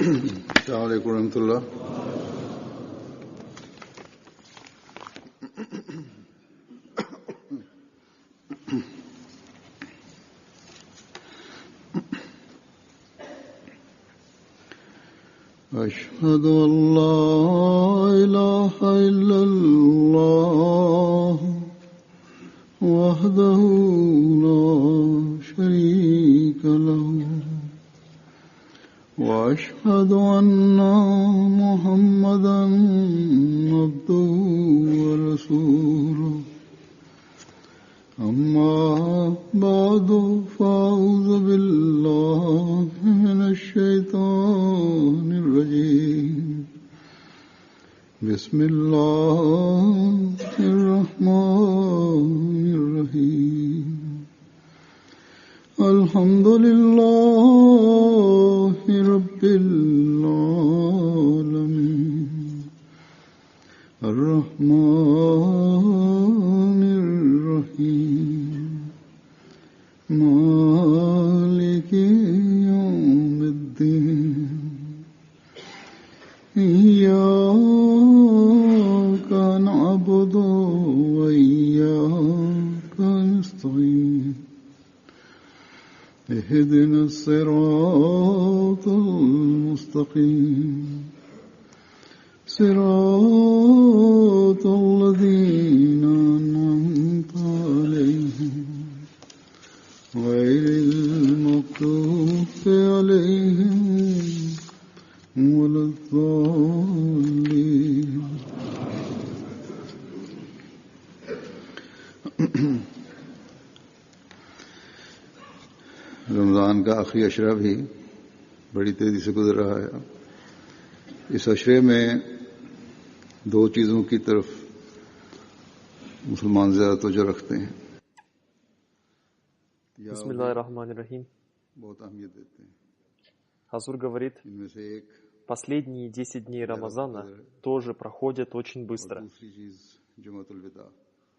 السلام عليكم ورحمة الله. أشهد أن لا إله إلا الله وحده لا شريك له وأشهد أن محمدا عبده ورسوله أما بعد فأعوذ بالله من الشيطان الرجيم بسم الله الرحمن الرحيم الحمد لله رب العالمين الرحمن الرحيم مالك يوم الدين إياك نعبد وإياك نستعين اهدنا الصراط المستقيم صراط الذين أنعمت عليهم غير المغضوب عليهم ولا الضالين. रमज़ान का आखिरी अशरा भी बड़ी तेजी से गुजर रहा है. इस अशरे में दो चीज़ों की तरफ मुसलमान ज़्यादा तवज्जो रखते हैं. Бисмиллахир-рахманир-рахим. Хазур говорит, последние 10 дней Рамазана тоже проходят очень быстро.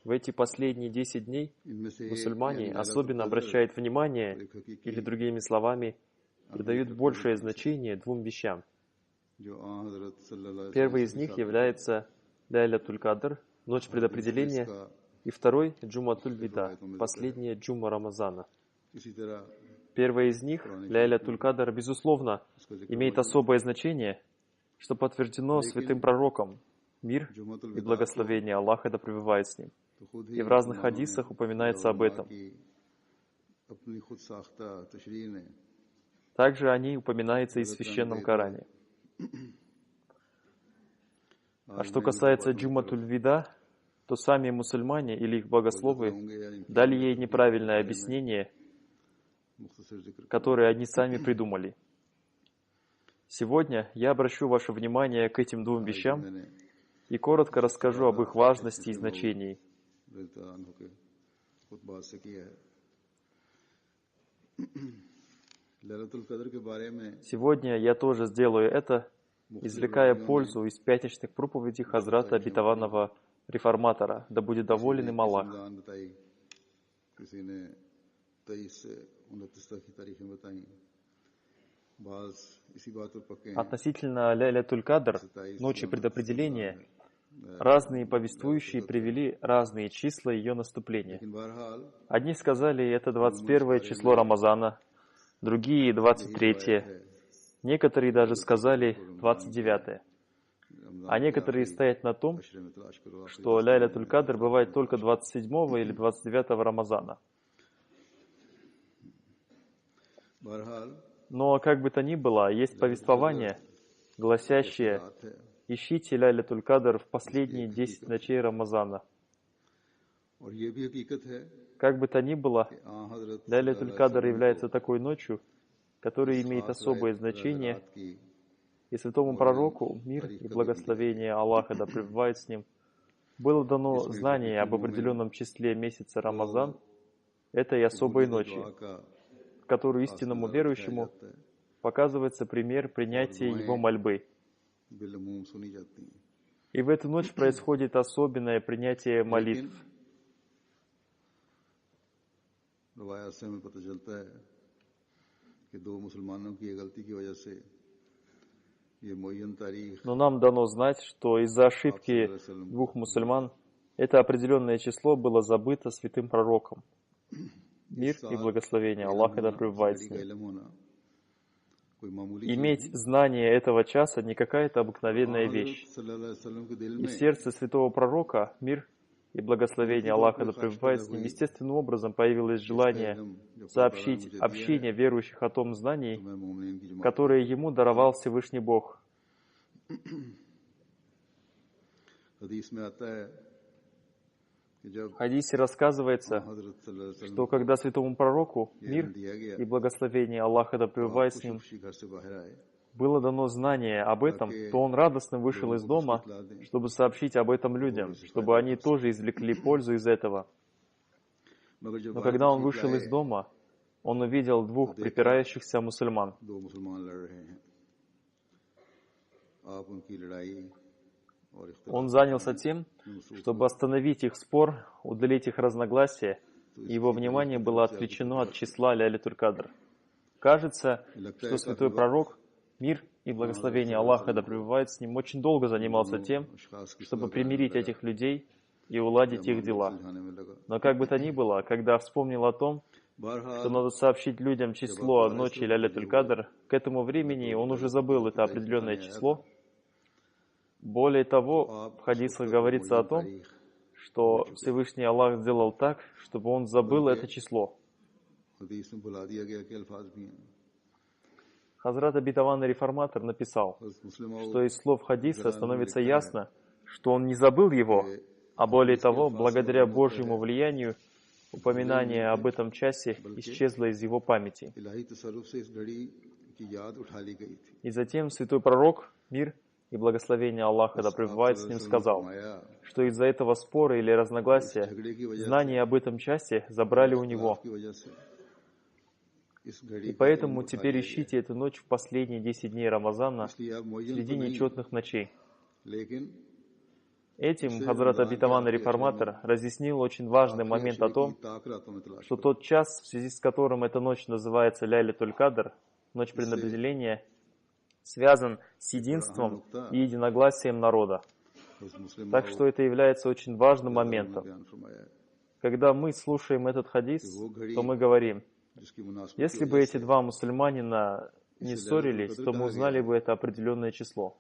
В эти последние 10 дней мусульмане особенно обращают внимание, или другими словами, придают большее значение двум вещам. Первый из них является Ляйлятуль-Кадр, ночь предопределения, и второй — Джуматуль-Вида, последняя джума Рамазана. Первое из них, Ляйлятуль-Кадр, безусловно, имеет особое значение, что подтверждено святым пророком, мир и благословение Аллаха да пребывает с ним. И в разных хадисах упоминается об этом. Также они упоминаются и в Священном Коране. А что касается Джуматуль-Вида, то сами мусульмане или их богословы дали ей неправильное объяснение, которое они сами придумали. Сегодня я обращу ваше внимание к этим двум вещам и коротко расскажу об их важности и значении. Сегодня я тоже сделаю это, извлекая пользу из пятничных проповедей Хазрата обетованного реформатора, да будет доволен им Аллах. Относительно Ляйлятуль-Кадр, ночи предопределения, разные повествующие привели разные числа ее наступления. Одни сказали, это 21 число Рамазана, другие — 23-е, некоторые даже сказали 29-е. А некоторые стоят на том, что Ляйлятуль-Кадр бывает только 27 или 29 Рамазана. Но как бы то ни было, есть повествование, гласящее: ищите Ляйлятуль-Кадр в последние 10 ночей Рамазана. Как бы то ни было, Ляйлятуль-Кадр является такой ночью, которая имеет особое значение, и святому пророку, мир и благословение Аллаха да пребывает с ним, было дано знание об определенном числе месяца Рамазан, этой особой ночи, в которую истинному верующему показывается пример принятия его мольбы. И в эту ночь происходит особенное принятие молитв. रवायत से हमें पता चलता है कि दो मुसलमानों की ये गलती की वजह से Но нам дано знать, что из-за ошибки двух мусульман это определенное число было забыто святым пророком. Мир и благословение Аллаха да пребывает с ним. Иметь знание этого часа не какая-то обыкновенная вещь. И в сердце святого пророка, мир и благословение Аллаха да пребывает с ним, естественным образом появилось желание сообщить общине верующих о том знании, которое ему даровал Всевышний Бог. В хадисе рассказывается, что когда святому пророку, мир и благословение Аллаха да пребывает с ним, было дано знание об этом, то он радостно вышел из дома, чтобы сообщить об этом людям, чтобы они тоже извлекли пользу из этого. Но когда он вышел из дома, он увидел двух припирающихся мусульман. Он занялся тем, чтобы остановить их спор, удалить их разногласия, и его внимание было отвлечено от числа Ляйлятуль-Кадр. Кажется, что святой пророк, мир и благословение Аллаха да пребывает с ним, очень долго занимался тем, чтобы примирить этих людей и уладить их дела. Но как бы то ни было, когда вспомнил о том, что надо сообщить людям число ночи Ляйлятуль-Кадр, к этому времени он уже забыл это определенное число. Более того, в хадисах говорится о том, что Всевышний Аллах сделал так, чтобы он забыл это число. Хазрат Обетованный Реформатор написал, что из слов хадиса становится ясно, что он не забыл его, а более того, благодаря Божьему влиянию, упоминание об этом часе исчезло из его памяти. И затем святой пророк, мир и благословение Аллаха да пребывает с ним, сказал, что из-за этого спора или разногласия знание об этом часе забрали у него. И поэтому теперь ищите эту ночь в последние 10 дней Рамазана среди нечетных ночей. Этим Хазрат Обетованный Реформатор разъяснил очень важный момент о том, что тот час, в связи с которым эта ночь называется Ляйлятуль-Кадр, ночь предопределения, связан с единством и единогласием народа. Так что это является очень важным моментом. Когда мы слушаем этот хадис, то мы говорим, если бы эти два мусульманина не ссорились, то мы узнали бы это определенное число.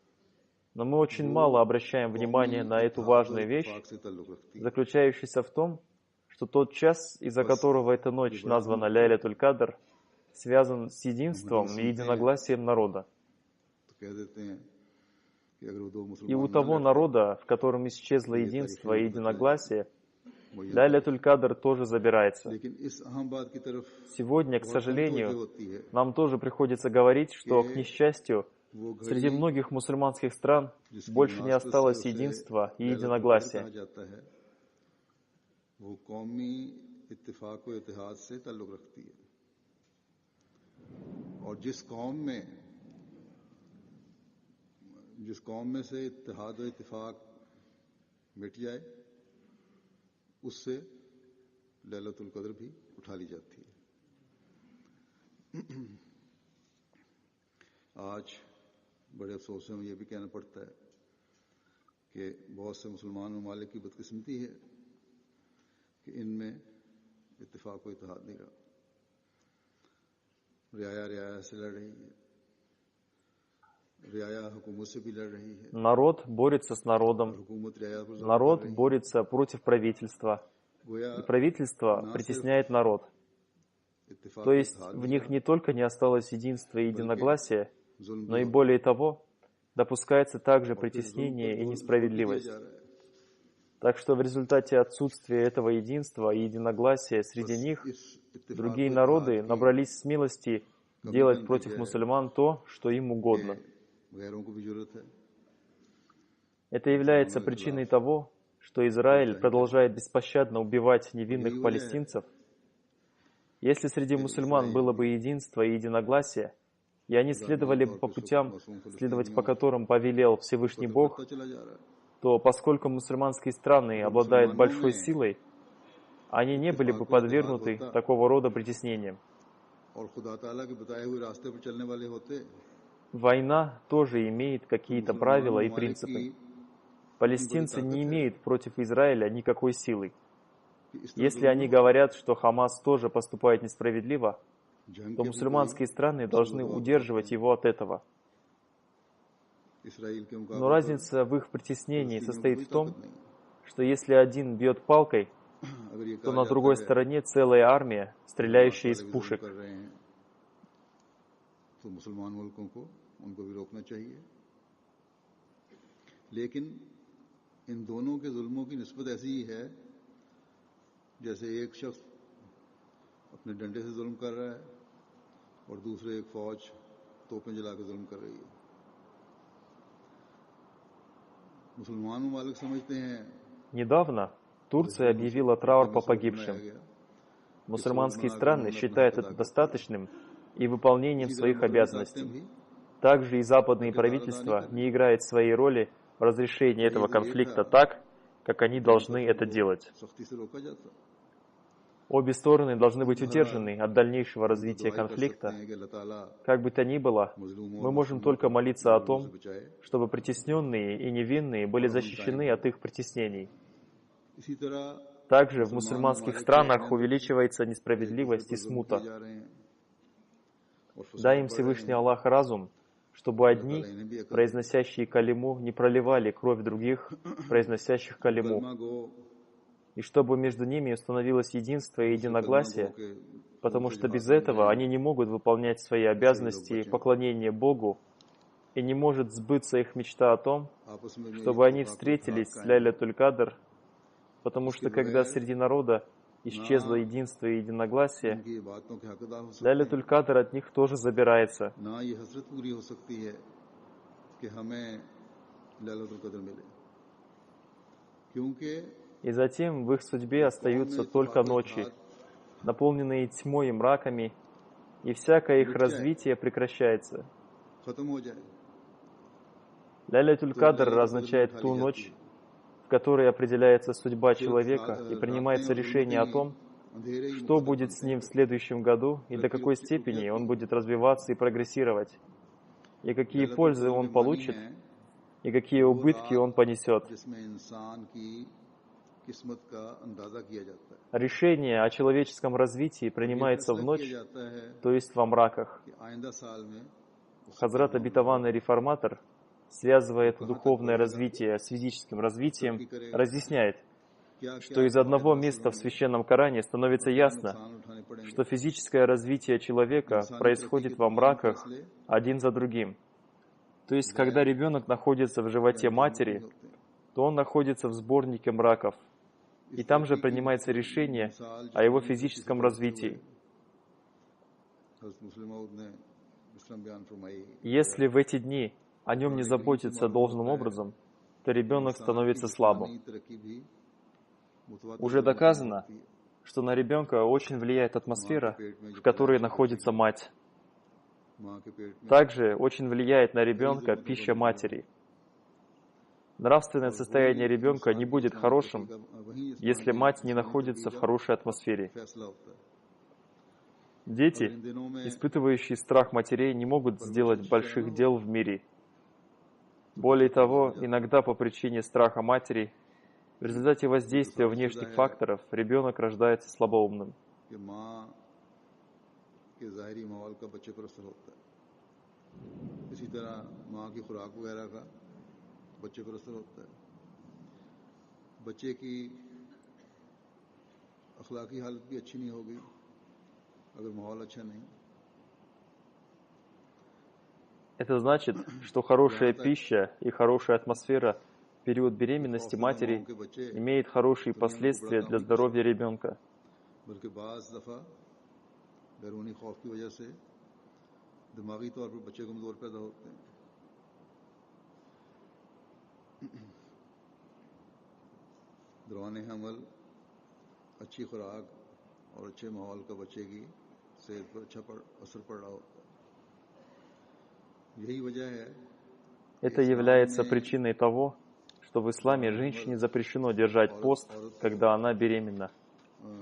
Но мы очень мало обращаем внимание на эту важную вещь, заключающуюся в том, что тот час, из-за которого эта ночь названа Ляйлятуль-Кадр, связан с единством и единогласием народа. И у того народа, в котором исчезло единство и единогласие, Ляйлятуль-Кадр тоже забирается. Сегодня, к сожалению, нам тоже приходится говорить, что, к несчастью, среди многих мусульманских стран больше не осталось единства и единогласия. जिस कौम में से इत्तेहाद और इत्तिफाक मिट जाए उससे लैलतुल कद्र भी उठा ली जाती है। आज बड़े अफसोस से हमें यह भी कहना पड़ता है कि बहुत से मुसलमान ममालिक की बदकिस्मती है कि इनमें इत्तिफाक और इत्तेहाद नहीं रहा। रियाया रियाया से लड़ रही है, народ борется с народом, народ борется против правительства, и правительство притесняет народ. То есть в них не только не осталось единства и единогласия, но и более того, допускается также притеснение и несправедливость. Так что в результате отсутствия этого единства и единогласия среди них, другие народы набрались смелости делать против мусульман то, что им угодно. Это является причиной того, что Израиль продолжает беспощадно убивать невинных палестинцев. Если среди мусульман было бы единство и единогласие, и они следовали бы по путям, следовать по которым повелел Всевышний Бог, то поскольку мусульманские страны обладают большой силой, они не были бы подвергнуты такого рода притеснениям. Война тоже имеет какие-то правила и принципы. Палестинцы не имеют против Израиля никакой силы. Если они говорят, что Хамас тоже поступает несправедливо, то мусульманские страны должны удерживать его от этого. Но разница в их притеснении состоит в том, что если один бьет палкой, то на другой стороне целая армия, стреляющая из пушек. जैसे एक शख्स अपने डंडे से जुल्म कर रहा है और दूसरे एक फौज तोपें जला के जुल्म कर रही है। मुसलमान ममालिक समझते हैं. Недавно Турция объявила траур по погибшим. Мусульманские страны считают это достаточным и выполнением своих обязанностей. Также и западные правительства не играют своей роли в разрешении этого конфликта так, как они должны это делать. Обе стороны должны быть удержаны от дальнейшего развития конфликта. Как бы то ни было, мы можем только молиться о том, чтобы притесненные и невинные были защищены от их притеснений. Также в мусульманских странах увеличивается несправедливость и смута. Дай им Всевышний Аллах разум, чтобы одни, произносящие калиму, не проливали кровь других, произносящих калиму, и чтобы между ними установилось единство и единогласие, потому что без этого они не могут выполнять свои обязанности поклонения Богу, и не может сбыться их мечта о том, чтобы они встретились с Ляйлятуль-Кадр, потому что когда среди народа исчезло единство и единогласие, Ляйлятуль-Кадр от них тоже забирается. И затем в их судьбе остаются только ночи, наполненные тьмой и мраками, и всякое их развитие прекращается. Ляйлятуль-Кадр означает ту ночь, в которой определяется судьба человека и принимается решение о том, что будет с ним в следующем году и до какой степени он будет развиваться и прогрессировать, и какие пользы он получит, и какие убытки он понесет. Решение о человеческом развитии принимается в ночь, то есть во мраках. Хазрат Обетованный Реформатор, связывая это духовное развитие с физическим развитием, разъясняет, что из одного места в Священном Коране становится ясно, что физическое развитие человека происходит во мраках один за другим. То есть, когда ребенок находится в животе матери, то он находится в сборнике мраков, и там же принимается решение о его физическом развитии. Если в эти дни о нем не заботиться должным образом, то ребенок становится слабым. Уже доказано, что на ребенка очень влияет атмосфера, в которой находится мать. Также очень влияет на ребенка пища матери. Нравственное состояние ребенка не будет хорошим, если мать не находится в хорошей атмосфере. Дети, испытывающие страх матерей, не могут сделать больших дел в мире. Более того, иногда по причине страха матери, в результате воздействия внешних факторов, ребенок рождается слабоумным. बच्चे को असर होता है बच्चे की अखलाकी हालत भी अच्छी नहीं होगी अगर माहौल अच्छा नहीं. Это значит, что хорошая пища и хорошая атмосфера в период беременности матери имеет хорошие последствия для здоровья ребенка. दौरान हमल अच्छी खुराक और अच्छे माहौल का बच्चे की सेहत पर अच्छा असर पड़ रहा होता है. यही वजह है. Это является причиной того, что в исламе женщине запрещено держать пост, когда она беременна,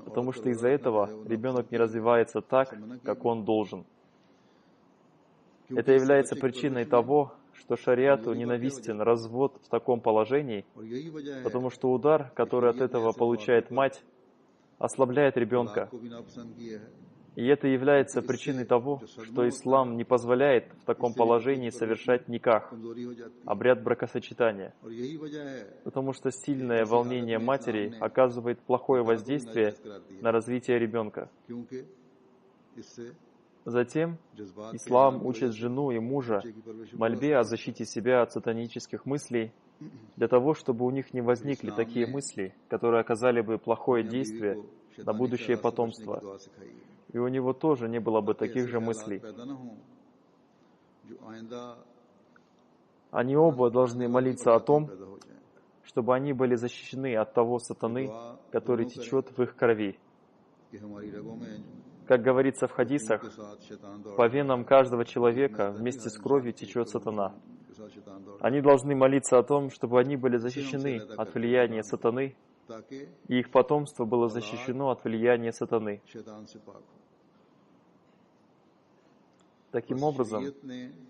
потому что из-за этого ребенок не развивается так, как он должен. Это является причиной того, что шариату ненавистен развод в таком положении, потому что удар, который от этого получает мать, ослабляет ребенка. И это является причиной того, что ислам не позволяет в таком положении совершать никах, обряд бракосочетания, потому что сильное волнение матери оказывает плохое воздействие на развитие ребенка. Затем ислам учит жену и мужа мольбе о защите себя от сатанических мыслей, для того, чтобы у них не возникли такие мысли, которые оказали бы плохое действие на будущее потомство, и у него тоже не было бы таких же мыслей. Они оба должны молиться о том, чтобы они были защищены от того сатаны, который течет в их крови. Как говорится в хадисах, по венам каждого человека вместе с кровью течет сатана. Они должны молиться о том, чтобы они были защищены от влияния сатаны, и их потомство было защищено от влияния сатаны. Таким образом,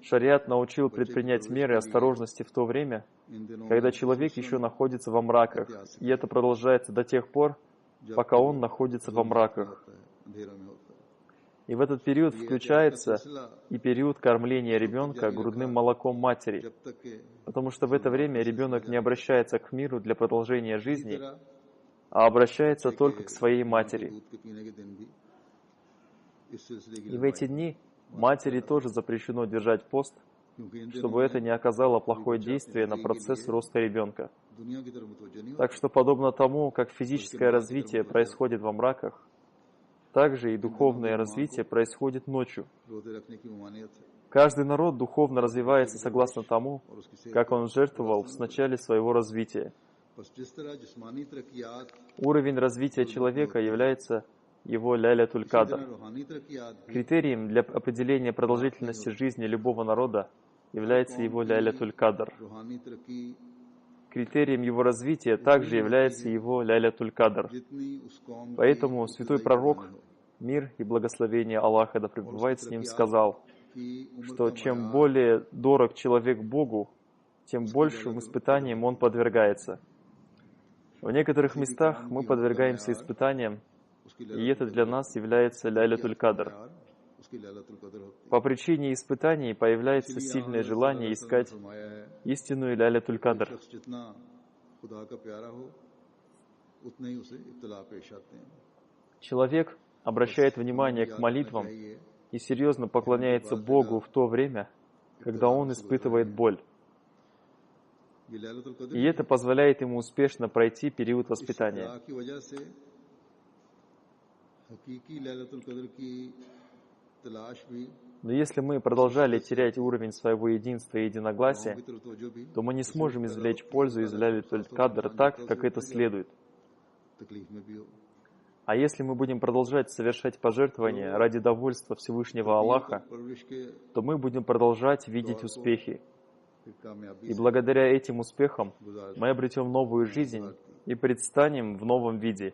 шариат научил предпринять меры осторожности в то время, когда человек еще находится во мраках, и это продолжается до тех пор, пока он находится во мраках. И в этот период включается и период кормления ребенка грудным молоком матери, потому что в это время ребенок не обращается к миру для продолжения жизни, а обращается только к своей матери. И в эти дни матери тоже запрещено держать пост, чтобы это не оказало плохое действие на процесс роста ребенка. Так что, подобно тому, как физическое развитие происходит во мраках, также и духовное развитие происходит ночью. Каждый народ духовно развивается согласно тому, как он жертвовал в начале своего развития. Уровень развития человека является его ляйлятуль-кадр. Критерием для определения продолжительности жизни любого народа является его ляйлятуль-кадр. Критерием его развития также является его ляйлятуль-кадр. Поэтому святой пророк, мир и благословение Аллаха да пребывает с ним, сказал, что чем более дорог человек Богу, тем большим испытаниям он подвергается. В некоторых местах мы подвергаемся испытаниям, и это для нас является ляйлятуль-кадр. По причине испытаний появляется сильное желание искать истинную ляйлятуль-кадр. Человек обращает внимание к молитвам и серьезно поклоняется Богу в то время, когда он испытывает боль. И это позволяет ему успешно пройти период воспитания. Но если мы продолжали терять уровень своего единства и единогласия, то мы не сможем извлечь пользу из ляйлятуль-кадр так, как это следует. А если мы будем продолжать совершать пожертвования ради довольства Всевышнего Аллаха, то мы будем продолжать видеть успехи. И благодаря этим успехам мы обретем новую жизнь и предстанем в новом виде.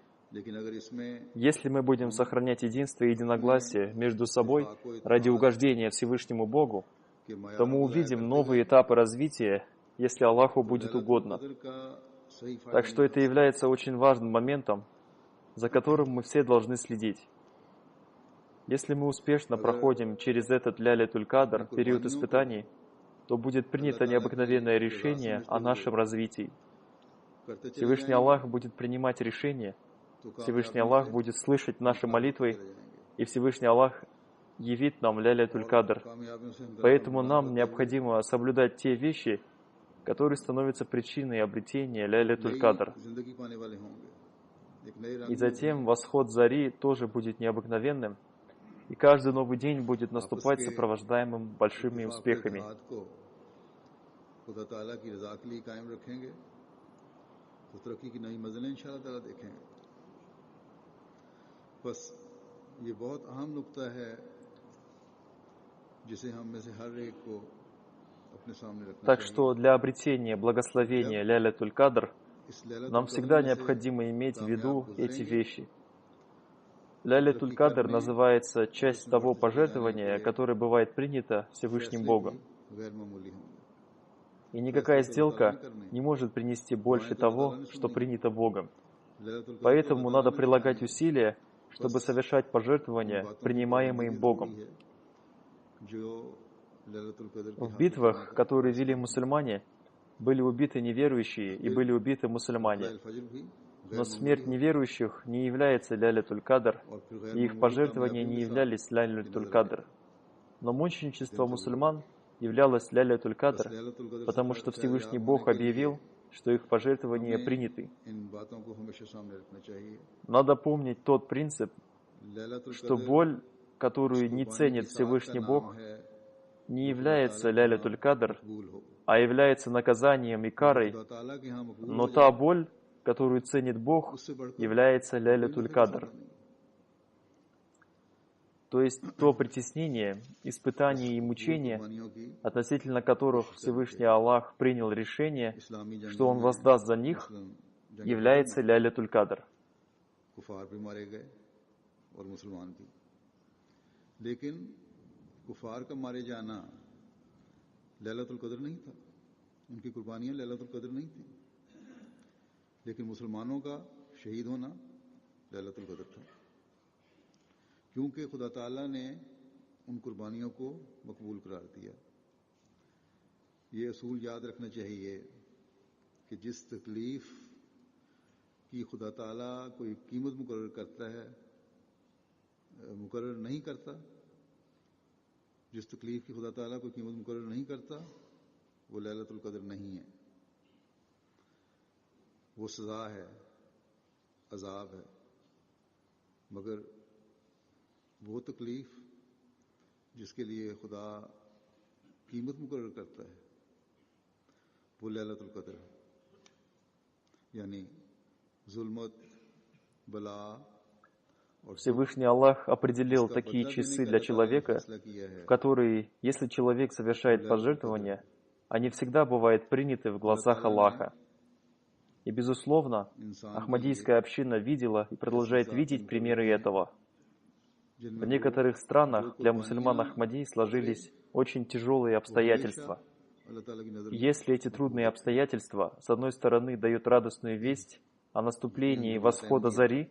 Если мы будем сохранять единство и единогласие между собой ради угождения Всевышнему Богу, то мы увидим новые этапы развития, если Аллаху будет угодно. Так что это является очень важным моментом, за которым мы все должны следить. Если мы успешно проходим через этот ляйлятуль-кадр, период испытаний, то будет принято необыкновенное решение о нашем развитии. Всевышний Аллах будет принимать решения, Всевышний Аллах будет слышать наши молитвы, и Всевышний Аллах явит нам ляйлятуль-кадр. Поэтому нам необходимо соблюдать те вещи, которые становятся причиной обретения ляйлятуль-кадр. И затем восход зари тоже будет необыкновенным, и каждый новый день будет наступать сопровождаемым большими успехами. Так что для обретения благословения ляйлятуль-кадр нам всегда необходимо иметь в виду эти вещи. Ляйлятуль-Кадр называется часть того пожертвования, которое бывает принято Всевышним Богом. И никакая сделка не может принести больше того, что принято Богом. Поэтому надо прилагать усилия, чтобы совершать пожертвования, принимаемые Богом. В битвах, которые вели мусульмане, были убиты неверующие и были убиты мусульмане. Но смерть неверующих не является Ляйлятуль-Кадр, и их пожертвования не являлись Ляйлятуль-Кадр. Но мученичество мусульман являлось Ляйлятуль-Кадр, потому что Всевышний Бог объявил, что их пожертвования приняты. Надо помнить тот принцип, что боль, которую не ценит Всевышний Бог, не является Ляйлятуль-Кадр, а является наказанием и карой, но та боль, которую ценит Бог, является Ляйлятуль-Кадр. То есть то притеснение, испытание и мучение, относительно которых Всевышний Аллах принял решение, что Он воздаст за них, является Ляйлятуль-Кадр. कुफार का मारे जाना लैलतुल कद्र नहीं था, उनकी कुर्बानियां लैलतुल कद्र नहीं थी, लेकिन मुसलमानों का शहीद होना लैलतुल कद्र था, क्योंकि खुदा ताला ने उन कुर्बानियों को मकबूल करार दिया। ये असूल याद रखना चाहिए कि जिस तकलीफ की खुदा ताला कोई कीमत मुकर्रर करता है, मुकर्रर नहीं करता, जिस तकलीफ की खुदा ताला कोई कीमत मुकर्रर नहीं करता, वो लैलतुल कद्र नहीं है, वो सज़ा है, अज़ाब है। मगर वो तकलीफ जिसके लिए खुदा कीमत मुकर्रर करता है, वो लैलतुल कद्र है, यानी जुल्मत, बला। Всевышний Аллах определил такие часы для человека, в которые, если человек совершает пожертвования, они всегда бывают приняты в глазах Аллаха. И, безусловно, Ахмадийская община видела и продолжает видеть примеры этого. В некоторых странах для мусульман Ахмади сложились очень тяжелые обстоятельства. И если эти трудные обстоятельства, с одной стороны, дают радостную весть о наступлении восхода зари,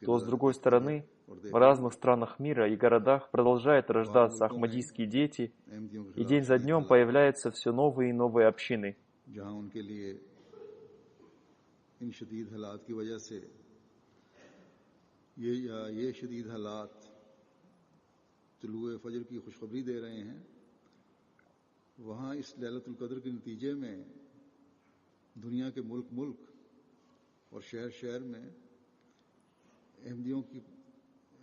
то, с другой стороны, в разных странах мира и городах продолжают рождаться ахмадийские дети, и день за днем появляются все новые и новые общины.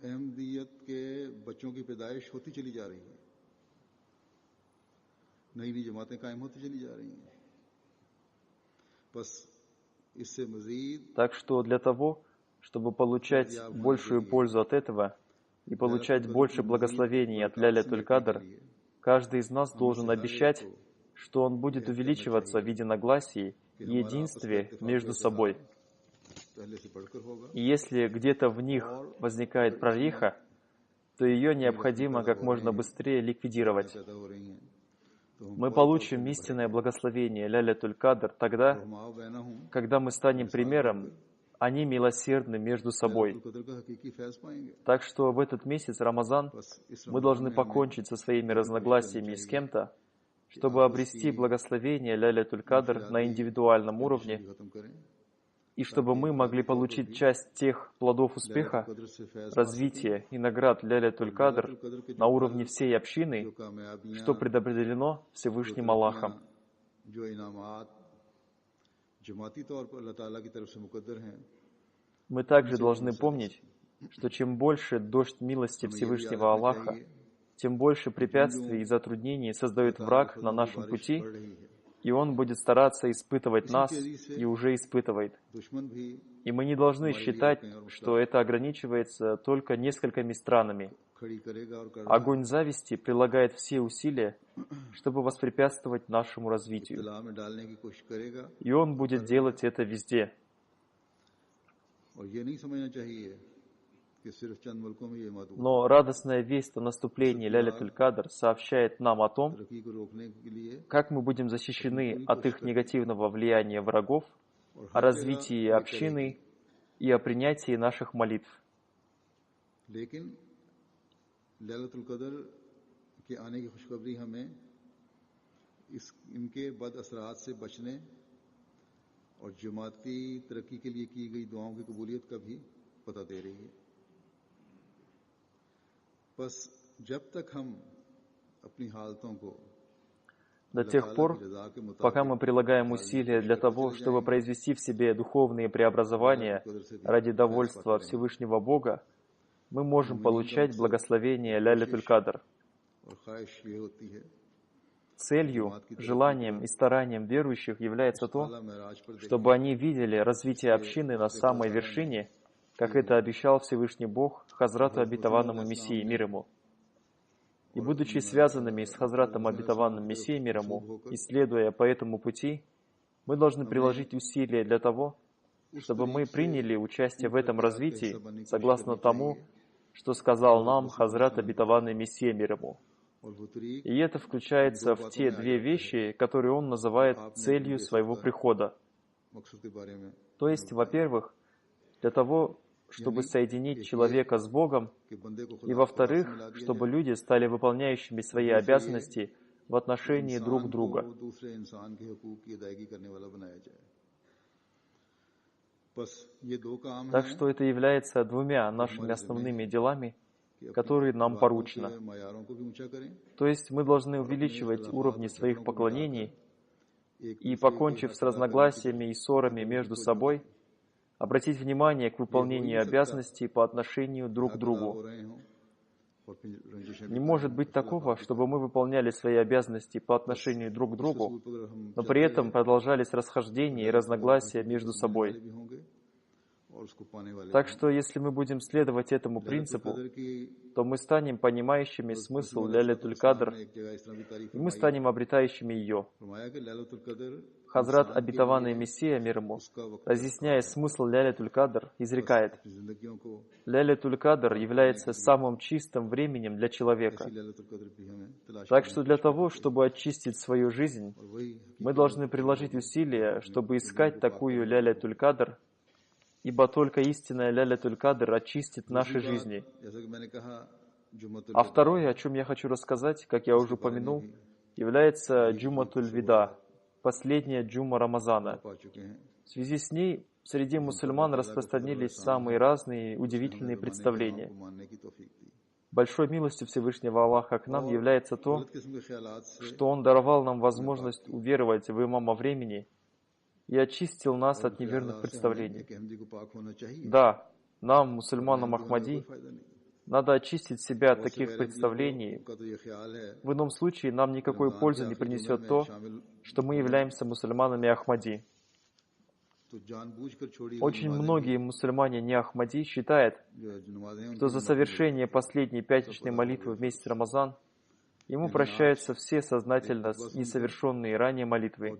अहमदियत के बच्चों की पैदाइश होती चली जा रही है, नई नई जमातें कायम होती चली जा रही हैं। बस इससे मज़ीद. Так что для того, чтобы получать большую пользу от этого и получать больше благословений от Ляйлятуль-Кадр, каждый из нас должен обещать, что он будет увеличиваться в единогласии и единстве между собой. И если где-то в них возникает прореха, то ее необходимо как можно быстрее ликвидировать. Мы получим истинное благословение Ляйлятуль-Кадр тогда, когда мы станем примером, они милосердны между собой. Так что в этот месяц Рамазан мы должны покончить со своими разногласиями с кем-то, чтобы обрести благословение Ляйлятуль-Кадр на индивидуальном уровне, и чтобы мы могли получить часть тех плодов успеха, развития и наград Ляйлятуль-Кадр на уровне всей общины, что предопределено Всевышним Аллахом. Мы также должны помнить, что чем больше дождь милости Всевышнего Аллаха, тем больше препятствий и затруднений создает враг на нашем пути, и он будет стараться испытывать нас, и уже испытывает. И мы не должны считать, что это ограничивается только несколькими странами. Огонь зависти прилагает все усилия, чтобы воспрепятствовать нашему развитию. И он будет делать это везде. Но радостная весть о наступлении Ляйлятуль-Кадр сообщает нам о том, как мы будем защищены от их негативного влияния врагов, о развитии общины и о принятии наших молитв. और जमाती तरक्की के लिए की गई दुआओं की कबूलियत का भी पता दे रही है। बस जब तक हम अपनी हालतों को До тех пор, пока мы прилагаем усилия для того, чтобы произвести в себе духовные преобразования ради довольства Всевышнего Бога, мы можем получать благословение Ляйлятуль-Кадр. Целью, желанием и старанием верующих является то, чтобы они видели развитие общины на самой вершине, как это обещал Всевышний Бог Хазрату Обетованному Мессии мир ему. И будучи связанными с Хазратом Обетованным Мессией мир ему, и следуя по этому пути, мы должны приложить усилия для того, чтобы мы приняли участие в этом развитии, согласно тому, что сказал нам Хазрат Обетованный Мессия мир ему. И это включается в те две вещи, которые он называет целью своего прихода. То есть, во-первых, для того, чтобы соединить человека с Богом, и во-вторых, чтобы люди стали выполняющими свои обязанности в отношении друг друга. Так что это является двумя нашими основными делами, которые нам поручено. То есть мы должны увеличивать уровни своих поклонений и, покончив с разногласиями и ссорами между собой, обратить внимание к выполнению обязанностей по отношению друг к другу. Не может быть такого, чтобы мы выполняли свои обязанности по отношению друг к другу, но при этом продолжались расхождения и разногласия между собой. Так что, если мы будем следовать этому принципу, то мы станем понимающими смысл Ляйлятуль-Кадр, и мы станем обретающими ее. Хазрат Обетованный Мессия мир ему, разъясняя смысл Ляйлятуль-Кадр, изрекает: Ляйлятуль-Кадр является самым чистым временем для человека. Так что для того, чтобы очистить свою жизнь, мы должны приложить усилия, чтобы искать такую Ляйлятуль-Кадр, ибо только истинная Ляйлятуль-Кадр очистит наши жизни. А второе, о чем я хочу рассказать, как я уже упомянул, является Джуматуль-Вида, последняя джума Рамазана. В связи с ней среди мусульман распространились самые разные удивительные представления. Большой милостью Всевышнего Аллаха к нам является то, что Он даровал нам возможность уверовать в имама времени и очистил нас от неверных представлений. Да, нам, мусульманам Ахмади, надо очистить себя от таких представлений. В ином случае нам никакой пользы не принесет то, что мы являемся мусульманами Ахмади. Очень многие мусульмане не Ахмади считают, что за совершение последней пятничной молитвы в месяц Рамазан ему прощаются все сознательно несовершенные ранее молитвы.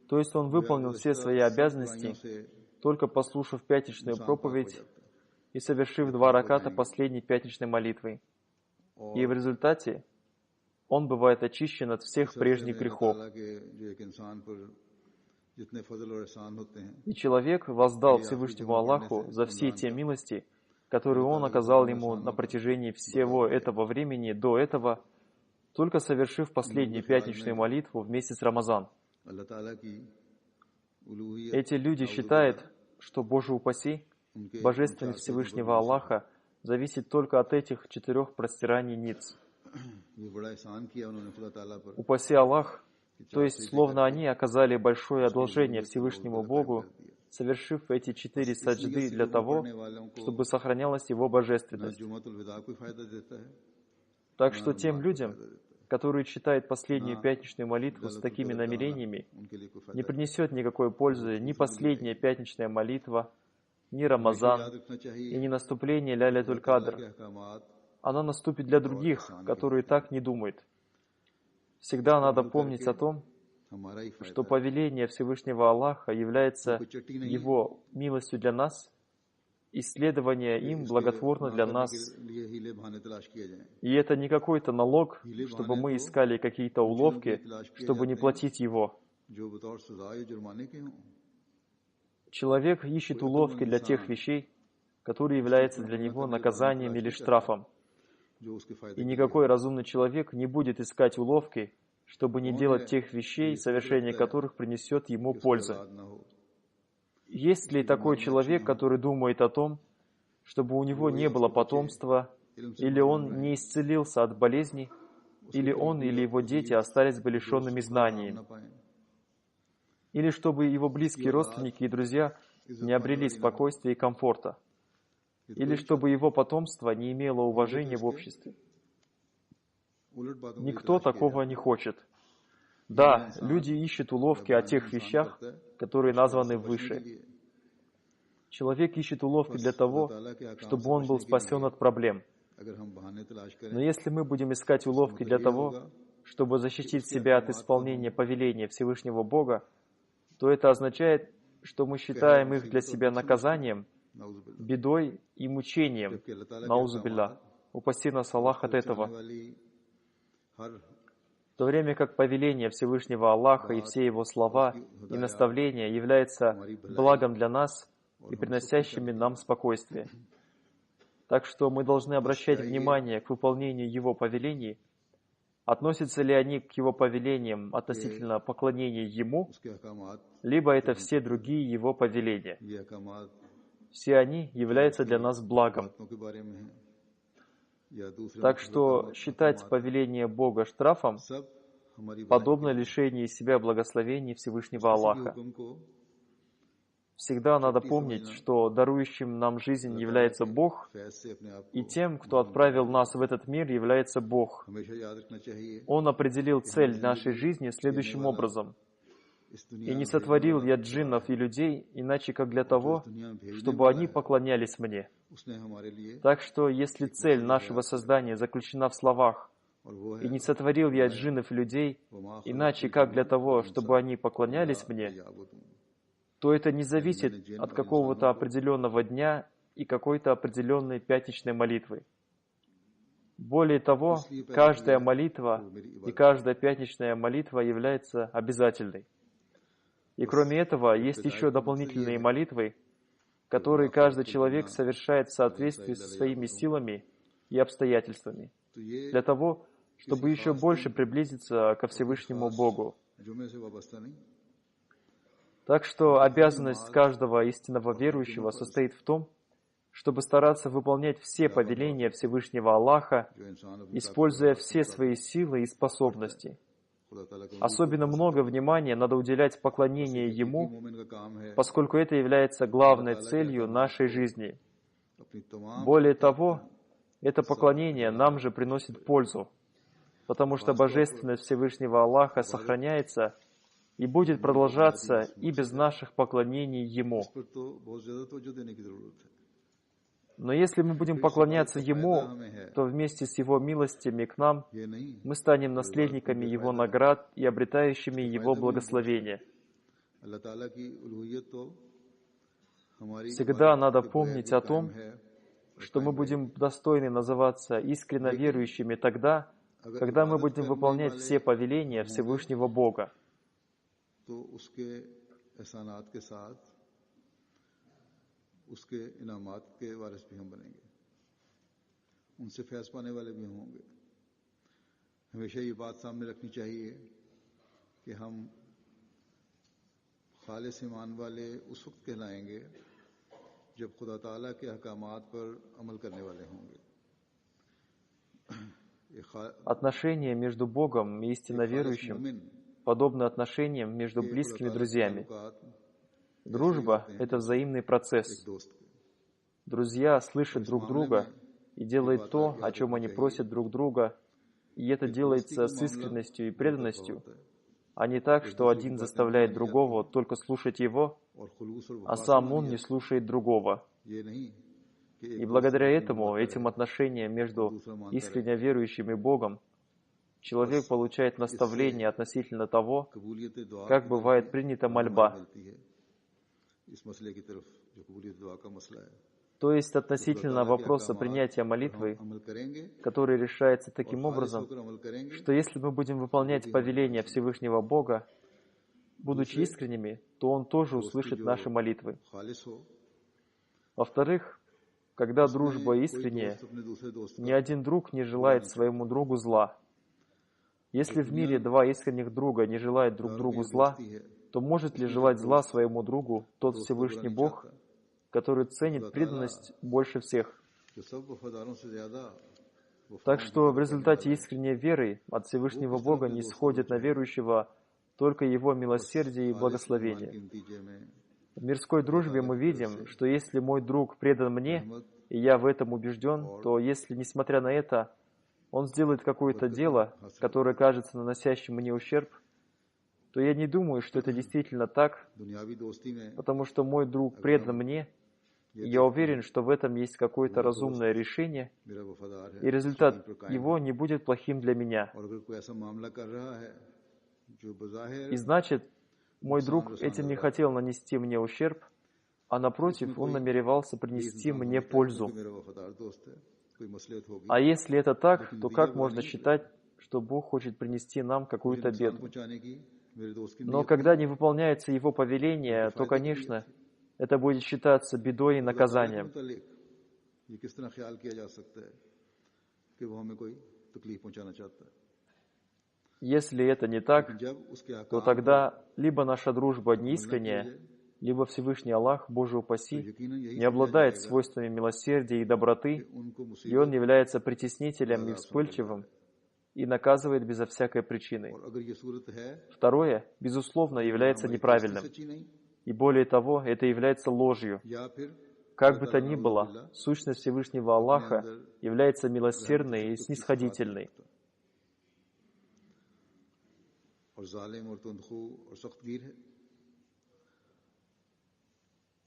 То есть он выполнил все свои обязанности, только послушав пятничную проповедь и совершив 2 раката последней пятничной молитвы. И в результате он бывает очищен от всех прежних грехов. И человек воздал Всевышнему Аллаху за все те милости, которые Он оказал ему на протяжении всего этого времени до этого, только совершив последнюю пятничную молитву в месяц Рамазан. Эти люди считают, что, Боже упаси, божественность Всевышнего Аллаха зависит только от этих 4 простираний ниц. Упаси Аллах, то есть, словно они оказали большое одолжение Всевышнему Богу, совершив эти 4 саджды для того, чтобы сохранялась Его божественность. Так что тем людям, которые читают последнюю пятничную молитву с такими намерениями, не принесет никакой пользы ни последняя пятничная молитва, ни Рамазан, и ни наступление Ляйлятуль-Кадр. Она наступит для других, которые так не думают. Всегда надо помнить о том, что повеление Всевышнего Аллаха является Его милостью для нас, исследование им благотворно для нас. И это не какой-то налог, чтобы мы искали какие-то уловки, чтобы не платить его. Человек ищет уловки для тех вещей, которые являются для него наказанием или штрафом. И никакой разумный человек не будет искать уловки, чтобы не делать тех вещей, совершение которых принесет ему пользу. Есть ли такой человек, который думает о том, чтобы у него не было потомства, или он не исцелился от болезней, или он или его дети остались бы лишенными знаний, или чтобы его близкие родственники и друзья не обрели спокойствия и комфорта, или чтобы его потомство не имело уважения в обществе? Никто такого не хочет. Да, люди ищут уловки о тех вещах, которые названы выше. Человек ищет уловки для того, чтобы он был спасен от проблем. Но если мы будем искать уловки для того, чтобы защитить себя от исполнения повеления Всевышнего Бога, то это означает, что мы считаем их для себя наказанием, бедой и мучением. Наузу билля. Упаси нас Аллах от этого. В то время как повеление Всевышнего Аллаха и все Его слова и наставления являются благом для нас и приносящими нам спокойствие. Так что мы должны обращать внимание к выполнению Его повелений. Относятся ли они к Его повелениям относительно поклонения Ему, либо это все другие Его повеления. Все они являются для нас благом. Так что считать повеление Бога штрафом подобно лишению себя благословений Всевышнего Аллаха. Всегда надо помнить, что дарующим нам жизнь является Бог, и тем, кто отправил нас в этот мир, является Бог. Он определил цель нашей жизни следующим образом. «И не сотворил я джиннов и людей, иначе как для того, чтобы они поклонялись мне». Так что, если цель нашего создания заключена в словах «И не сотворил я джиннов и людей, иначе как для того, чтобы они поклонялись мне», то это не зависит от какого-то определенного дня и какой-то определенной пятничной молитвы. Более того, каждая молитва и каждая пятничная молитва является обязательной. И кроме этого, есть еще дополнительные молитвы, которые каждый человек совершает в соответствии со своими силами и обстоятельствами, для того, чтобы еще больше приблизиться ко Всевышнему Богу. Так что обязанность каждого истинного верующего состоит в том, чтобы стараться выполнять все повеления Всевышнего Аллаха, используя все свои силы и способности. Особенно много внимания надо уделять поклонению Ему, поскольку это является главной целью нашей жизни. Более того, это поклонение нам же приносит пользу, потому что божественность Всевышнего Аллаха сохраняется и будет продолжаться и без наших поклонений Ему. Но если мы будем поклоняться Ему, то вместе с Его милостями к нам мы станем наследниками Его наград и обретающими Его благословения. Всегда надо помнить о том, что мы будем достойны называться искренне верующими тогда, когда мы будем выполнять все повеления Всевышнего Бога. उसके इनामात के वारिस भी हम बनेंगे, उनसे फैज़ पाने वाले भी हम होंगे। हमेशा ये बात सामने रखनी चाहिए कि हम खालिस ईमान वाले उस वक्त कहलाएंगे जब खुदा ताला के अहकामात पर अमल करने वाले होंगे। Отношения между Богом и истинно верующим подобны отношениям между близкими друзьями. Дружба — это взаимный процесс. Друзья слышат друг друга и делают то, о чем они просят друг друга, и это делается с искренностью и преданностью, а не так, что один заставляет другого только слушать его, а сам он не слушает другого. И благодаря этим отношениям между искренне верующим и Богом, человек получает наставление относительно того, как бывает принята мольба. То есть относительно вопроса принятия молитвы, который решается таким образом, что если мы будем выполнять повеления Всевышнего Бога, будучи искренними, то Он тоже услышит наши молитвы. Во-вторых, когда дружба искренняя, ни один друг не желает своему другу зла. Если в мире два искренних друга не желают друг другу зла, то может ли желать зла своему другу тот Всевышний Бог, который ценит преданность больше всех? Так что в результате искренней веры от Всевышнего Бога не сходит на верующего только Его милосердие и благословение. В мирской дружбе мы видим, что если мой друг предан мне, и я в этом убежден, то если, несмотря на это, он сделает какое-то дело, которое кажется наносящим мне ущерб, то я не думаю, что это действительно так, потому что мой друг предан мне, и я уверен, что в этом есть какое-то разумное решение, и результат его не будет плохим для меня. И значит, мой друг этим не хотел нанести мне ущерб, а напротив, он намеревался принести мне пользу. А если это так, то как можно считать, что Бог хочет принести нам какую-то беду? Но когда не выполняется Его повеление, то, конечно, это будет считаться бедой и наказанием. Если это не так, то тогда либо наша дружба неискренняя, либо Всевышний Аллах, Боже упаси, не обладает свойствами милосердия и доброты, и Он является притеснителем и вспыльчивым, и наказывает безо всякой причины. Второе, безусловно, является неправильным. И более того, это является ложью. Как бы то ни было, сущность Всевышнего Аллаха является милосердной и снисходительной.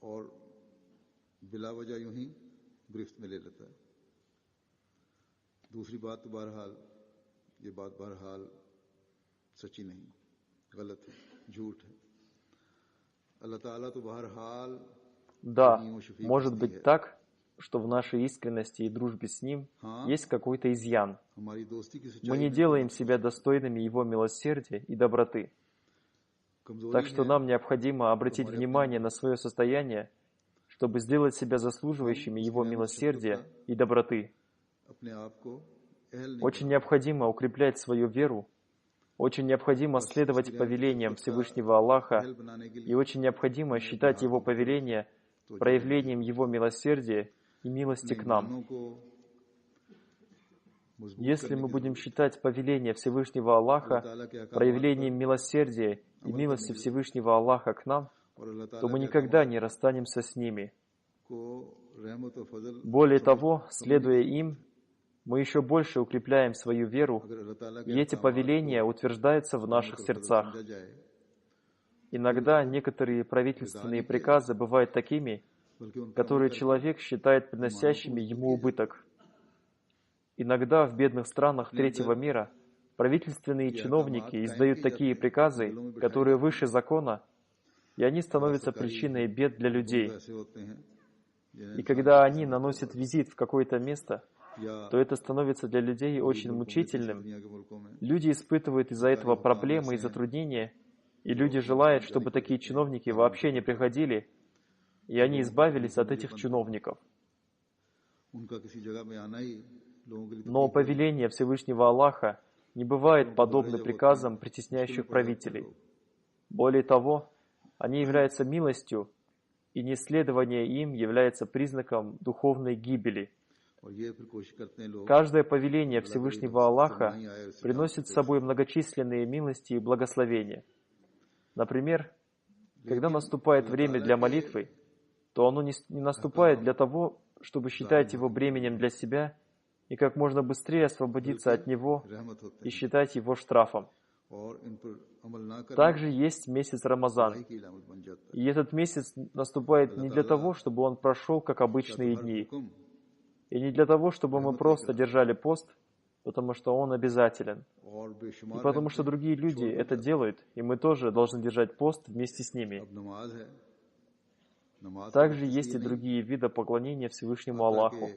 और बिला वजह यूं ही गिरफ्त में ले लेता है। दूसरी बात तो बहरहाल ये बात बहरहाल सच्ची नहीं, गलत है, झूठ है। अल्लाह ताला तो बहरहाल Да, может быть так, что в нашей искренности и дружбе с Ним есть какой-то изъян. Мы не делаем себя достойными Его милосердия и доброты. Так что нам необходимо обратить внимание на свое состояние, чтобы сделать себя заслуживающими Его милосердия и доброты. Очень необходимо укреплять свою веру, очень необходимо следовать повелениям Всевышнего Аллаха, и очень необходимо считать Его повеления проявлением Его милосердия и милости к нам. Если мы будем считать повеление Всевышнего Аллаха проявлением милосердия и милости Всевышнего Аллаха к нам, то мы никогда не расстанемся с ними. Более того, следуя им, мы еще больше укрепляем свою веру, и эти повеления утверждаются в наших сердцах. Иногда некоторые правительственные приказы бывают такими, которые человек считает приносящими ему убыток. Иногда в бедных странах третьего мира правительственные чиновники издают такие приказы, которые выше закона, и они становятся причиной бед для людей. И когда они наносят визит в какое-то место, то это становится для людей очень мучительным. Люди испытывают из-за этого проблемы и затруднения, и люди желают, чтобы такие чиновники вообще не приходили, и они избавились от этих чиновников. Но повеление Всевышнего Аллаха не бывает подобно приказам притесняющих правителей. Более того, они являются милостью, и неследование им является признаком духовной гибели. Каждое повеление Всевышнего Аллаха приносит с собой многочисленные милости и благословения. Например, когда наступает время для молитвы, то оно не наступает для того, чтобы считать его бременем для себя и как можно быстрее освободиться от него и считать его штрафом. Также есть месяц Рамазан. И этот месяц наступает не для того, чтобы он прошел, как обычные дни, и не для того, чтобы мы просто держали пост, потому что он обязателен. И потому что другие люди это делают, и мы тоже должны держать пост вместе с ними. Также есть и другие виды поклонения Всевышнему Аллаху.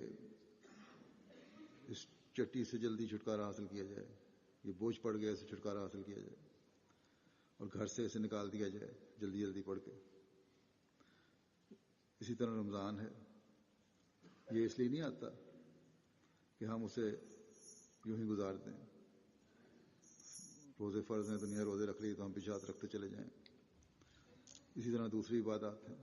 इसी तरह रमज़ान है, ये इसलिए नहीं आता कि हम उसे यूं ही गुजार दें। रोज़े फ़र्ज़ हैं, दुनिया रोज़े रख ली तो हम पीछे हाथ रखते चले जाएं। इसी तरह दूसरी इबादत है।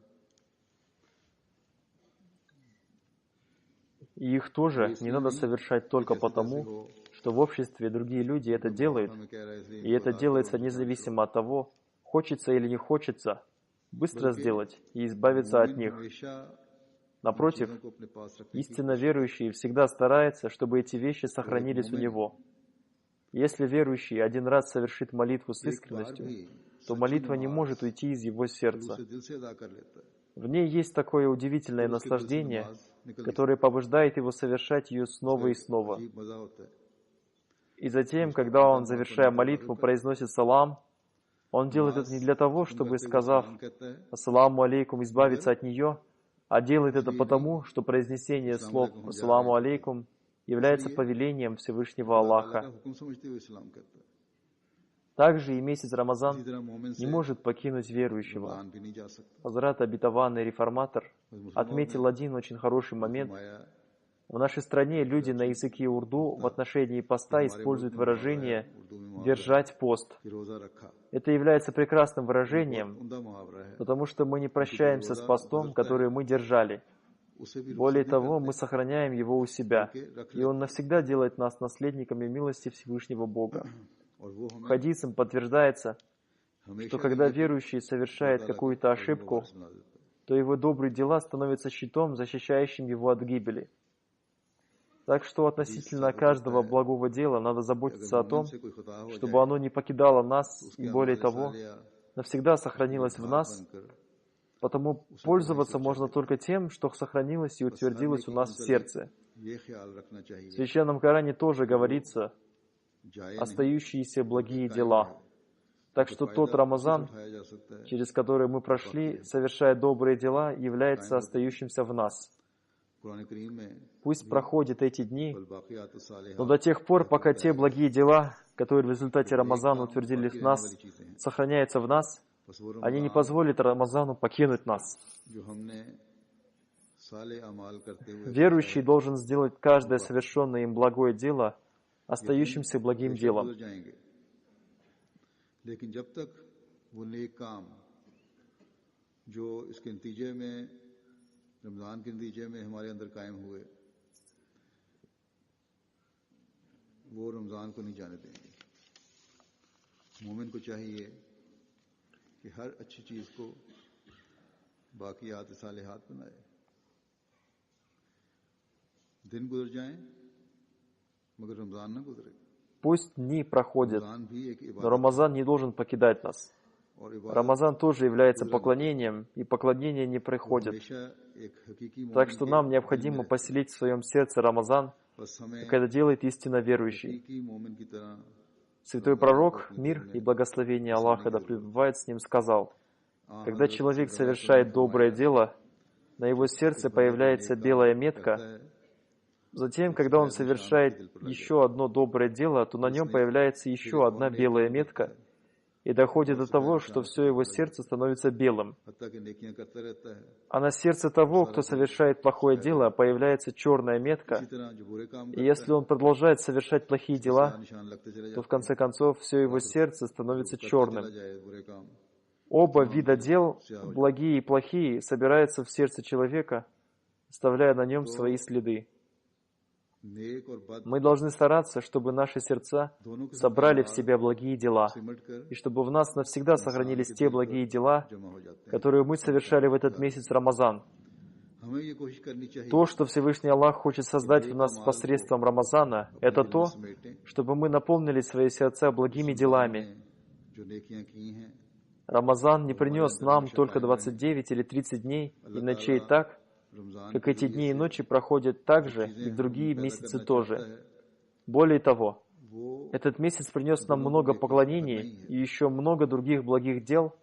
И их тоже не надо совершать только потому, что в обществе другие люди это делают, и это делается независимо от того, хочется или не хочется, быстро сделать и избавиться от них. Напротив, истинно верующий всегда старается, чтобы эти вещи сохранились у него. Если верующий один раз совершит молитву с искренностью, то молитва не может уйти из его сердца. В ней есть такое удивительное наслаждение, которое побуждает его совершать ее снова и снова. И затем, когда он, завершая молитву, произносит салам, он делает это не для того, чтобы, сказав «Ассаламу алейкум», избавиться от нее, а делает это потому, что произнесение слов «Ассаламу алейкум» является повелением Всевышнего Аллаха. Также и месяц Рамазан не может покинуть верующего. Хазрат обетованный реформатор отметил один очень хороший момент. В нашей стране люди на языке урду в отношении поста используют выражение «держать пост». Это является прекрасным выражением, потому что мы не прощаемся с постом, который мы держали. Более того, мы сохраняем его у себя, и он навсегда делает нас наследниками милости Всевышнего Бога. Хадисом подтверждается, что когда верующий совершает какую-то ошибку, то его добрые дела становятся щитом, защищающим его от гибели. Так что относительно каждого благого дела надо заботиться о том, чтобы оно не покидало нас и, более того, навсегда сохранилось в нас, потому пользоваться можно только тем, что сохранилось и утвердилось у нас в сердце. В Священном Коране тоже говорится «остающиеся благие дела». Так что тот Рамазан, через который мы прошли, совершая добрые дела, является остающимся в нас. Пусть проходят эти дни, но до тех пор, пока те благие дела, которые в результате Рамазана утвердили в нас, сохраняются в нас, они не позволят Рамазану покинуть нас. Верующий должен сделать каждое совершенное им благое дело остающимся благим делом. रमज़ान के नतीजे में हमारे अंदर कायम हुए, वो रमज़ान को नहीं जाने देंगे। मोमिन को चाहिए कि हर अच्छी चीज़ को बाक़ियात सालिहात बनाए। दिन गुजर जाएं, मगर रमज़ान ना गुजरे। Пусть дни проходят, но Рамазан не должен покидать нас. Рамазан тоже является поклонением, и поклонение не приходит. Так что нам необходимо поселить в своем сердце Рамазан, как это делает истинно верующий. Святой пророк, мир и благословение Аллаха да пребывает с ним, сказал: когда человек совершает доброе дело, на его сердце появляется белая метка. Затем, когда он совершает еще одно доброе дело, то на нем появляется еще одна белая метка, и доходит до того, что все его сердце становится белым. А на сердце того, кто совершает плохое дело, появляется черная метка, и если он продолжает совершать плохие дела, то в конце концов все его сердце становится черным. Оба вида дел, благие и плохие, собираются в сердце человека, оставляя на нем свои следы. Мы должны стараться, чтобы наши сердца собрали в себя благие дела, и чтобы в нас навсегда сохранились те благие дела, которые мы совершали в этот месяц Рамазан. То, что Всевышний Аллах хочет создать в нас посредством Рамазана, это то, чтобы мы наполнили свои сердца благими делами. Рамазан не принес нам только 29 или 30 дней и ночей так, как эти дни и ночи проходят так же, и в другие месяцы тоже. Более того, этот месяц принес нам много поклонений и еще много других благих дел,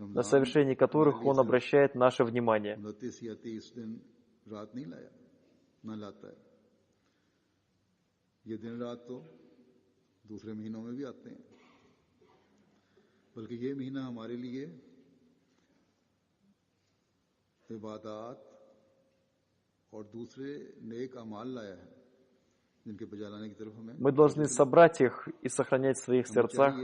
на совершении которых Он обращает наше внимание. 29 या 30 दिन रात नहीं लाया, ना लाता है। ये दिन रात तो दूसरे महीनों में भी आते हैं, बल्कि ये महीना हमारे लिए इबादत और दूसरे नेक अमाल लाया है, जिनके बजा लाने की तरफ हमें। Мы должны собрать их и сохранять в своих сердцах.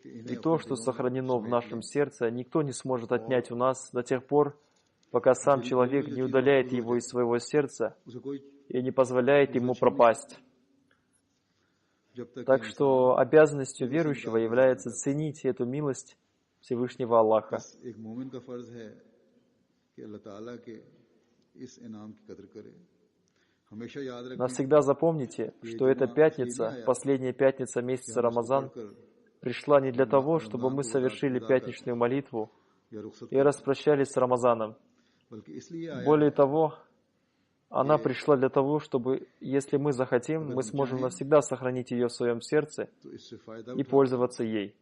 И то, что сохранено в нашем сердце, никто не сможет отнять у нас до тех пор, пока сам человек не удаляет его из своего сердца и не позволяет ему пропасть. Так что обязанностью верующего является ценить эту милость Всевышнего Аллаха. Навсегда запомните, что эта пятница, последняя пятница месяца Рамазан, пришла не для того, чтобы мы совершили пятничную молитву и распрощались с Рамазаном. Более того, она пришла для того, чтобы, если мы захотим, мы сможем навсегда сохранить ее в своем сердце и пользоваться ей.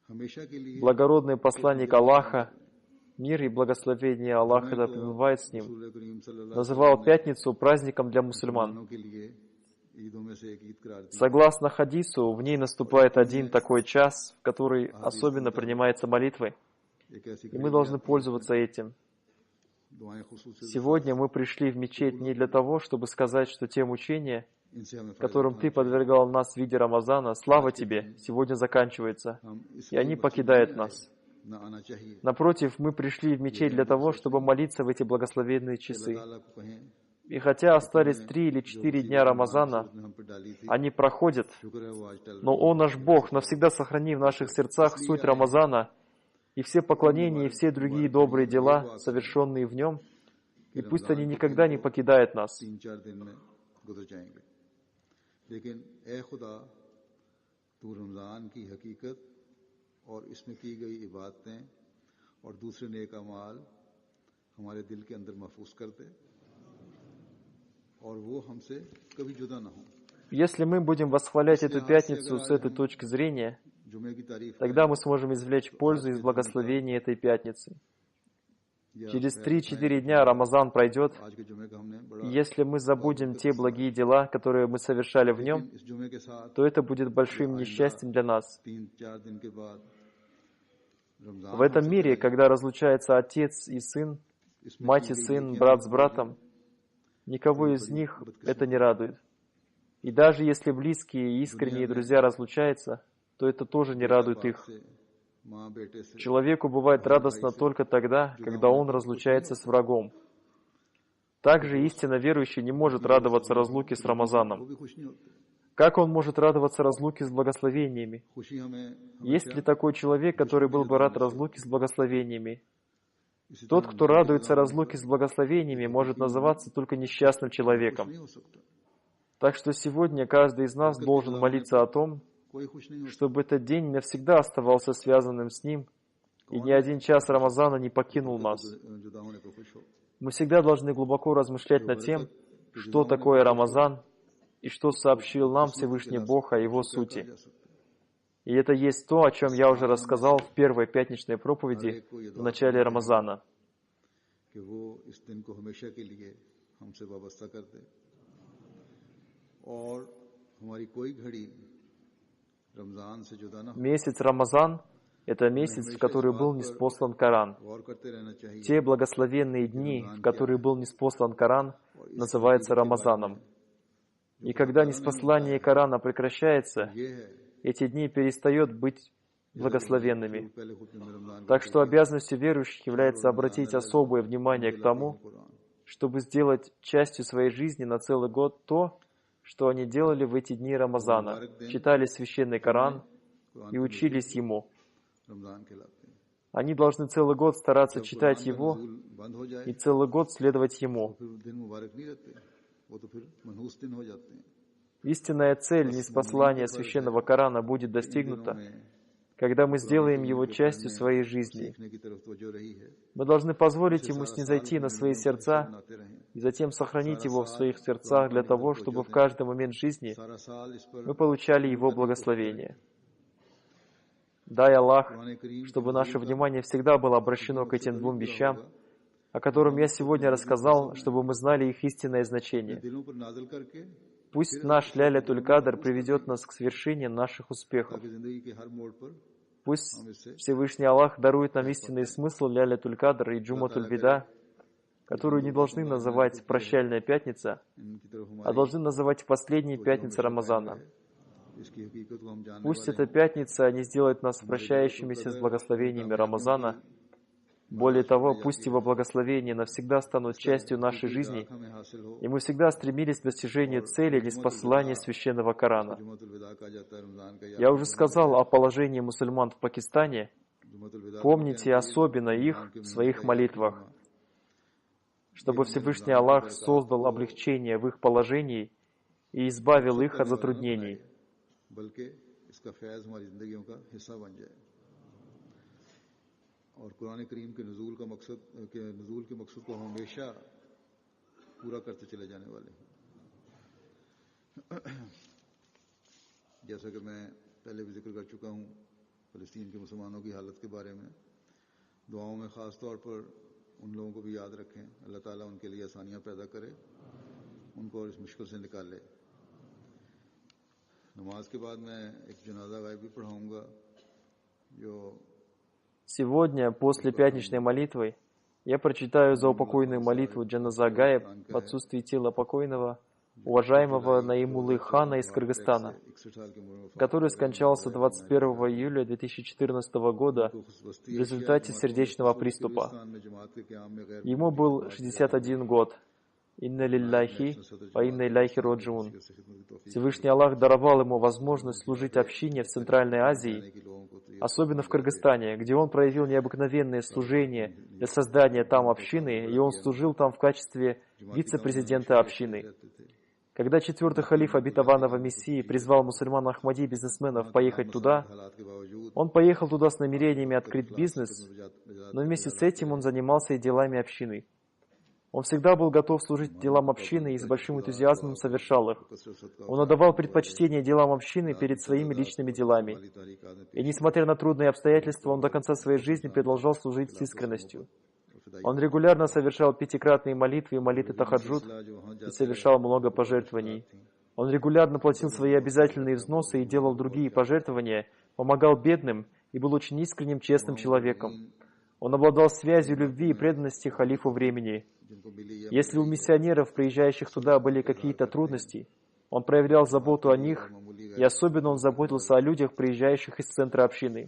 Благородный посланник Аллаха, мир и благословение Аллаха да пребывает с ним, называл пятницу праздником для мусульман. Согласно хадису, в ней наступает один такой час, в который особенно принимается молитвы, и мы должны пользоваться этим. Сегодня мы пришли в мечеть не для того, чтобы сказать, что те мучения, которым Ты подвергал нас в виде Рамазана, слава Тебе, сегодня заканчиваются, и они покидают нас. Напротив, мы пришли в мечеть для того, чтобы молиться в эти благословенные часы. И хотя остались 3 или 4 дня Рамазана, они проходят, но О наш Бог, навсегда сохрани в наших сердцах суть Рамазана и все поклонения и все другие добрые дела, совершенные в нем, и пусть они никогда не покидают нас. Если мы будем восхвалять эту пятницу с этой точки зрения, тогда мы сможем извлечь пользу из благословения этой пятницы. Через 3-4 дня Рамазан пройдет, и если мы забудем те благие дела, которые мы совершали в нем, то это будет большим несчастьем для нас. В этом мире, когда разлучается отец и сын, мать и сын, брат с братом, никого из них это не радует. И даже если близкие и искренние друзья разлучаются, то это тоже не радует их. Человеку бывает радостно только тогда, когда он разлучается с врагом. Также истинно верующий не может радоваться разлуке с Рамазаном. Как он может радоваться разлуке с благословениями? Есть ли такой человек, который был бы рад разлуке с благословениями? Тот, кто радуется разлуке с благословениями, может называться только несчастным человеком. Так что сегодня каждый из нас должен молиться о том, чтобы этот день навсегда оставался связанным с ним, и ни один час Рамазана не покинул нас. Мы всегда должны глубоко размышлять над тем, что такое Рамазан, и что сообщил нам Всевышний Бог о его сути. И это есть то, о чем я уже рассказал в первой пятничной проповеди в начале Рамазана. Месяц Рамазан — это месяц, в который был ниспослан Коран. Те благословенные дни, в которые был ниспослан Коран, называются Рамазаном. И когда ниспослание Корана прекращается, эти дни перестают быть благословенными. Так что обязанностью верующих является обратить особое внимание к тому, чтобы сделать частью своей жизни на целый год то, что они делали в эти дни Рамазана, читали священный Коран и учились ему. Они должны целый год стараться читать его и целый год следовать ему. Истинная цель ниспослания священного Корана будет достигнута, когда мы сделаем его частью своей жизни. Мы должны позволить ему снизойти на свои сердца и затем сохранить его в своих сердцах для того, чтобы в каждый момент жизни мы получали его благословение. Дай Аллах, чтобы наше внимание всегда было обращено к этим двум вещам, о котором я сегодня рассказал, чтобы мы знали их истинное значение. Пусть наш Ляйлятуль Кадр приведет нас к свершению наших успехов. Пусть Всевышний Аллах дарует нам истинный смысл Ляйлятуль Кадр и Джуматуль Вида, которую не должны называть «прощальная пятница», а должны называть «последней пятницей Рамазана». Пусть эта пятница не сделает нас прощающимися с благословениями Рамазана. Более того, пусть Его благословения навсегда станут частью нашей жизни, и мы всегда стремились к достижению цели ниспослания Священного Корана. Я уже сказал о положении мусульман в Пакистане. Помните особенно их в своих молитвах, чтобы Всевышний Аллах создал облегчение в их положении и избавил их от затруднений. और कुरान करीम के नुज़ूल के मकसद को हमेशा पूरा करते चले जाने वाले हैं। जैसा कि मैं पहले भी जिक्र कर चुका हूँ, फ़लस्तीन के मुसलमानों की हालत के बारे में दुआओं में ख़ास तौर पर उन लोगों को भी याद रखें। अल्लाह ताला उनके लिए आसानियाँ पैदा करे, उनको इस मुश्किल से निकाले। नमाज के बाद मैं एक जनाजा गायब भी पढ़ाऊँगा जो Сегодня, после пятничной молитвы, я прочитаю заупокойную молитву Джаназа Гаеб в отсутствии тела покойного, уважаемого Наимуллы Хана из Кыргызстана, который скончался 21 июля 2014 года в результате сердечного приступа. Ему был 61 год. Инна лилляхи, ва инна иляйхи роджиун. Всевышний Аллах даровал ему возможность служить общине в Центральной Азии, особенно в Кыргызстане, где он проявил необыкновенное служение для создания там общины, и он служил там в качестве вице-президента общины. Когда четвертый халиф обетованного Мессии призвал мусульман Ахмади бизнесменов поехать туда, он поехал туда с намерениями открыть бизнес, но вместе с этим он занимался и делами общины. Он всегда был готов служить делам общины и с большим энтузиазмом совершал их. Он отдавал предпочтение делам общины перед своими личными делами. И несмотря на трудные обстоятельства, он до конца своей жизни продолжал служить с искренностью. Он регулярно совершал пятикратные молитвы и молитвы тахаджуд и совершал много пожертвований. Он регулярно платил свои обязательные взносы и делал другие пожертвования, помогал бедным и был очень искренним, честным человеком. Он обладал связью любви и преданности халифу времени. Если у миссионеров, приезжающих туда, были какие-то трудности, он проявлял заботу о них, и особенно он заботился о людях, приезжающих из центра общины.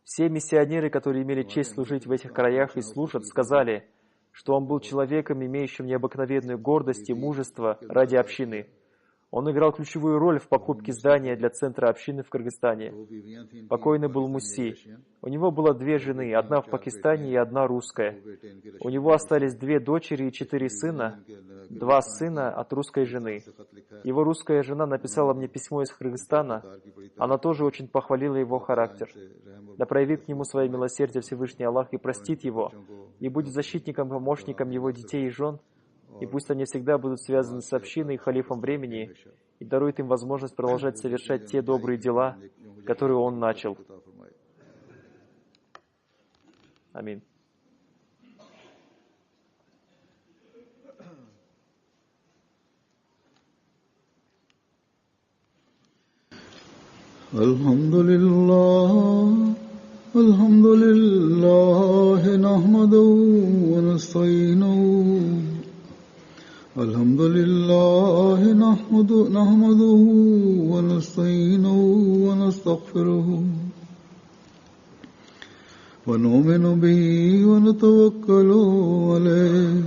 Все миссионеры, которые имели честь служить в этих краях и служат, сказали, что он был человеком, имеющим необыкновенную гордость и мужество ради общины. Он играл ключевую роль в покупке здания для центра общины в Кыргызстане. Покойный был Муси. У него было 2 жены, одна в Пакистане и одна русская. У него остались 2 дочери и 4 сына, 2 сына от русской жены. Его русская жена написала мне письмо из Кыргызстана. Она тоже очень похвалила его характер. Да проявит к нему свое милосердие Всевышний Аллах и простит его, и будет защитником, помощником его детей и жен, и пусть они всегда будут связаны с общиной и халифом времени, и дарует им возможность продолжать совершать те добрые дела, которые он начал. Аминь. Алхамдулиллах, нахмадуху ва настаинуху. الحمد لله نحمده ونستعينه ونستغفره ونؤمن به ونتوكل عليه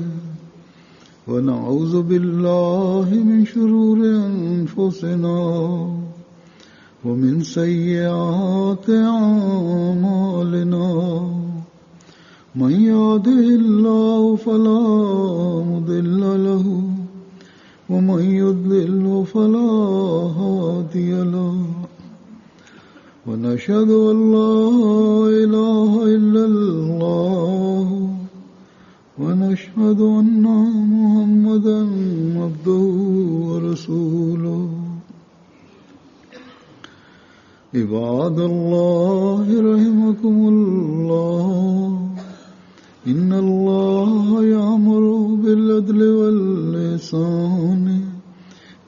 ونعوذ بالله من شرور أنفسنا ومن سيئات أعمالنا من يهده الله فلا مضل له ومن يضلل فلا هادي له ونشهد أن لا إله إلا الله ونشهد أن محمدا عبده ورسوله عباد الله رحمكم الله إن الله يأمر بالعدل والإحسان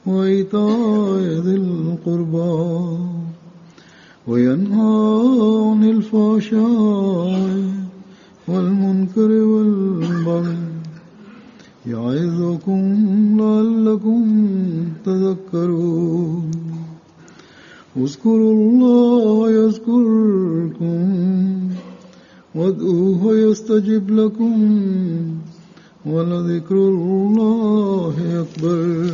وإيتاء ذي القربى وينهى عن الفحشاء والمنكر والبغي يعظكم لعلكم تذكرون اذكروا الله يذكركم وادعوه يستجب لكم ولذكر الله أكبر